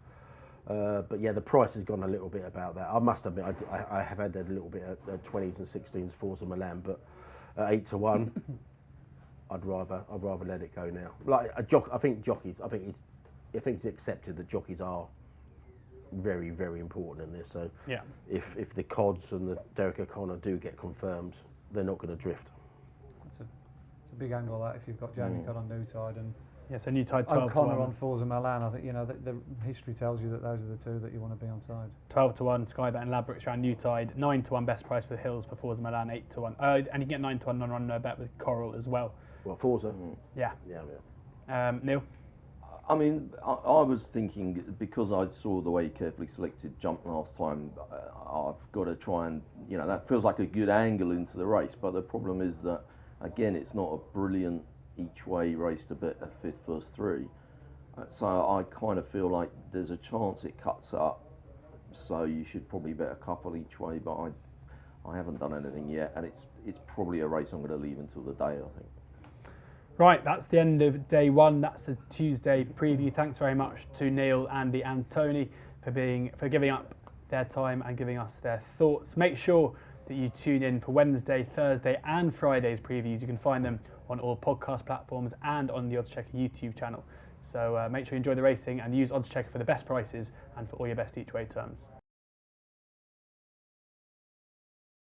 But yeah, the price has gone a little bit about that. I must admit, I have had a little bit at 20s and 16s Forza Milan, but at 8-1, I'd rather let it go now. I think it's accepted that jockeys are very, very important in this. So Yeah. if the Cods and the Derek O'Connor do get confirmed, they're not going to drift. It's a big angle that if you've got Jamie Codd on new tide and Yeah, so new tide 12 to O'Connor 1. on Forza Milan. I think the history tells you that those are the two that you want to be on side. 12 to 1, Skybet and Ladbrokes around new tide. 9 to 1 best price with Hills for Forza Milan. 8 to 1. And you can get 9 to 1 non-run no bet with Coral as well. Well, Forza. Yeah. Yeah. Neil? I mean, I was thinking, because I saw the way he carefully selected jump last time, I've got to try and, that feels like a good angle into the race. But the problem is that, again, it's not a brilliant each way race to bet a fifth first three. So I kind of feel like there's a chance it cuts up. So you should probably bet a couple each way, but I haven't done anything yet. And it's probably a race I'm going to leave until the day, I think. Right, that's the end of day one. That's the Tuesday preview. Thanks very much to Neil, Andy and Tony for giving up their time and giving us their thoughts. Make sure that you tune in for Wednesday, Thursday and Friday's previews. You can find them on all podcast platforms and on the Oddschecker YouTube channel. So make sure you enjoy the racing and use Oddschecker for the best prices and for all your best each way terms.